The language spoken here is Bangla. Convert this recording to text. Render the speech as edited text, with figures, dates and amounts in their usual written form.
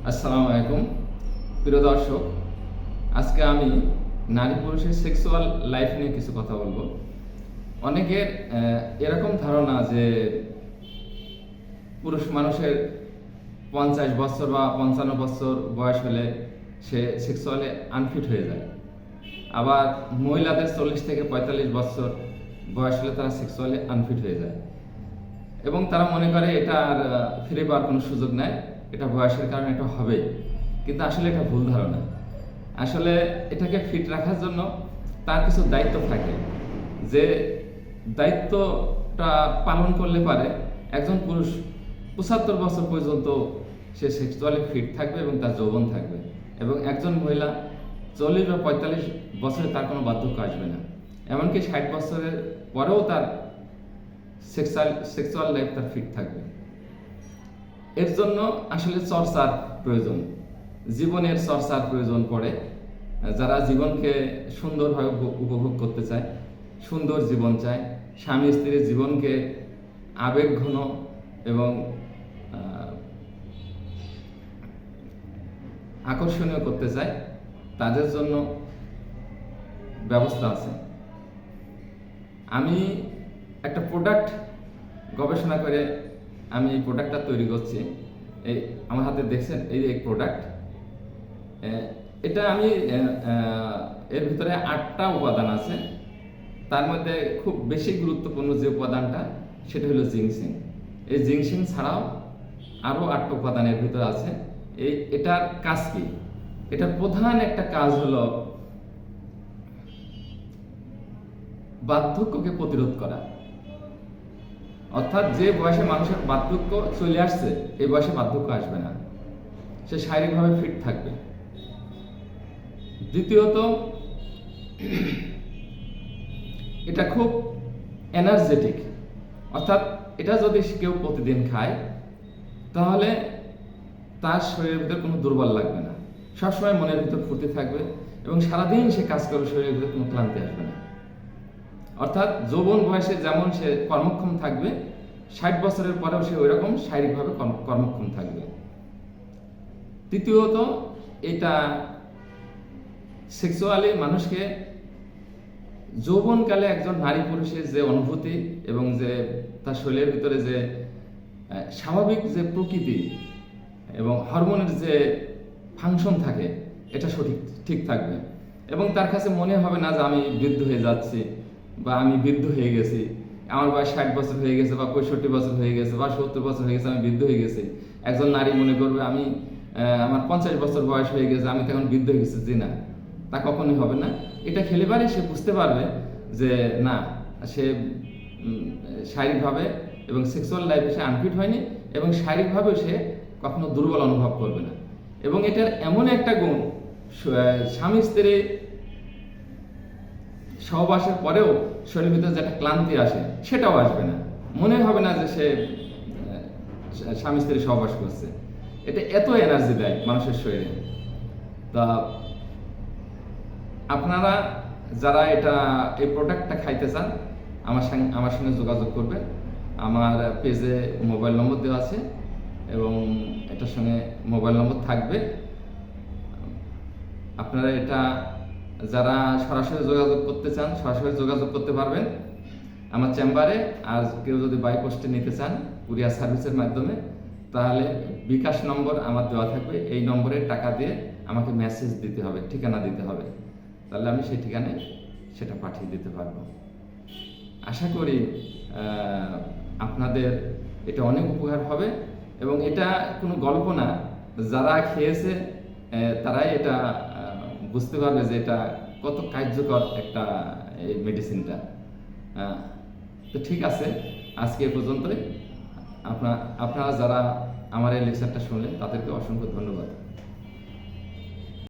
আসসালামু আলাইকুম প্রিয় দর্শক, আজকে আমি নারী পুরুষের সেক্সুয়াল লাইফ নিয়ে কিছু কথা বলবো। অনেকের এরকম ধারণা যে পুরুষ মানুষের 50 বছর বা 55 বছর বয়স হলে সে সেক্সুয়ালি আনফিট হয়ে যায়, আবার মহিলাদের 40 থেকে 45 বছর বয়স হলে তারা সেক্সুয়ালি আনফিট হয়ে যায় এবং তারা মনে করে এটা আর ফিরে পাওয়ার কোনো সুযোগ নাই, এটা বয়সের কারণে এটা হবে। কিন্তু আসলে এটা ভুল ধারণা। আসলে এটাকে ফিট রাখার জন্য তার কিছু দায়িত্ব থাকে, যে দায়িত্বটা পালন করলে পারে একজন পুরুষ 75 বছর পর্যন্ত সে সেক্সুয়ালি ফিট থাকবে এবং তার যৌবন থাকবে, এবং একজন মহিলা 40 বা 45 বছরে তার কোনো বার্ধক্য আসবে না, এমনকি 60 বছরের পরেও তার সেক্সুয়াল লাইফ তার ফিট থাকবে। এর জন্য আসলে চর্চার প্রয়োজন, জীবনের চর্চার প্রয়োজন পড়ে। যারা জীবনকে সুন্দরভাবে উপভোগ করতে চায়, সুন্দর জীবন চায়, স্বামী স্ত্রীর জীবনকে আবেগঘন এবং আকর্ষণীয় করতে চায়, তাদের জন্য ব্যবস্থা আছে। আমি একটা প্রোডাক্ট গবেষণা করে আমি এই প্রোডাক্টটা তৈরি করছি। এই আমার হাতে দেখছেন, এই এক প্রোডাক্ট। এটা আমি এর ভিতরে 8টা উপাদান আছে। তার মধ্যে খুব বেশি গুরুত্বপূর্ণ যে উপাদানটা, সেটা হলো জিংসিং। এই জিংসিং ছাড়াও আরও 8টা উপাদান এর ভিতরে আছে। এটার কাজ কি? এটার প্রধান একটা কাজ হলো বার্ধক্যকে প্রতিরোধ করা। অর্থাৎ যে বয়সে মানুষের বার্ধক্য চলে আসছে, এই বয়সে বার্ধক্য আসবে না, সে শারীরিকভাবে ফিট থাকবে। দ্বিতীয়ত, এটা খুব এনার্জেটিক, অর্থাৎ এটা যদি কেউ প্রতিদিন খায় তাহলে তার শরীরের ভিতর কোনো দুর্বল লাগবে না, সবসময় মনের ভিতর ফুর্তি থাকবে এবং সারাদিন সে কাজ করে শরীরের ভিতর কোনো ক্লান্তি আসবে না। অর্থাৎ যৌবন বয়সে যেমন সে কর্মক্ষম থাকবে, 60 বছরের পরেও সে ওইরকম শারীরিকভাবে কর্মক্ষম থাকবে। তৃতীয়ত, এটা সেক্সুয়ালি মানুষকে যৌবনকালে একজন নারী পুরুষের যে অনুভূতি এবং যে তার শরীরের ভিতরে যে স্বাভাবিক যে প্রকৃতি এবং হরমোনের যে ফাংশন থাকে, এটা ঠিক থাকবে এবং তার কাছে মনে হবে না যে আমি বৃদ্ধ হয়ে যাচ্ছি বা আমি বৃদ্ধ হয়ে গেছি, আমার বয়স 60 বছর হয়ে গেছে বা 65 বছর হয়ে গেছে বা 70 বছর হয়ে গেছে, আমি বৃদ্ধ হয়ে গেছি। একজন নারী মনে করবে আমি আমার 50 বছর বয়স হয়ে গেছে, আমি তখন বৃদ্ধ হয়ে গেছি। জি না, তা কখনোই হবে না। এটা খেলে পারে সে বুঝতে পারবে যে না, সে শারীরিকভাবে এবং সেক্সুয়াল লাইফে সে আনফিট হয়নি এবং শারীরিকভাবেও সে কখনো দুর্বল অনুভব করবে না। এবং এটার এমন একটা গুণ, স্বামী স্ত্রী সহবাসের পরেও শরীরের ভিতরে যেটা ক্লান্তি আসে, সেটাও আসবে না, মনে হবে না যে সে স্বামী স্ত্রী সহবাস করছে। এটা এত এনার্জি দেয় মানুষের শরীরে। তা আপনারা যারা এই প্রোডাক্টটা খাইতে চান, আমার সঙ্গে যোগাযোগ করবেন। আমার পেজে মোবাইল নম্বর দেওয়া আছে এবং এটার সঙ্গে মোবাইল নম্বর থাকবে। আপনারা এটা যারা সরাসরি যোগাযোগ করতে চান, সরাসরি যোগাযোগ করতে পারবেন আমার চেম্বারে। আর কেউ যদি বাই পোস্টে নিতে চান কুরিয়ার সার্ভিসের মাধ্যমে, তাহলে বিকাশ নম্বর আমার দেওয়া থাকবে। এই নম্বরে টাকা দিয়ে আমাকে মেসেজ দিতে হবে, ঠিকানা দিতে হবে, তাহলে আমি সেই ঠিকানায় সেটা পাঠিয়ে দিতে পারবো। আশা করি আপনাদের এটা অনেক উপকার হবে এবং এটা কোনো গল্প না, যারা খেয়েছে তারাই এটা বুঝতে পারবে যে এটা কত কার্যকর একটা এই মেডিসিনটা। তো ঠিক আছে, আজকে এ পর্যন্তই। আপনারা যারা আমার এই লেকচারটা শুনলেন তাদেরকে অসংখ্য ধন্যবাদ।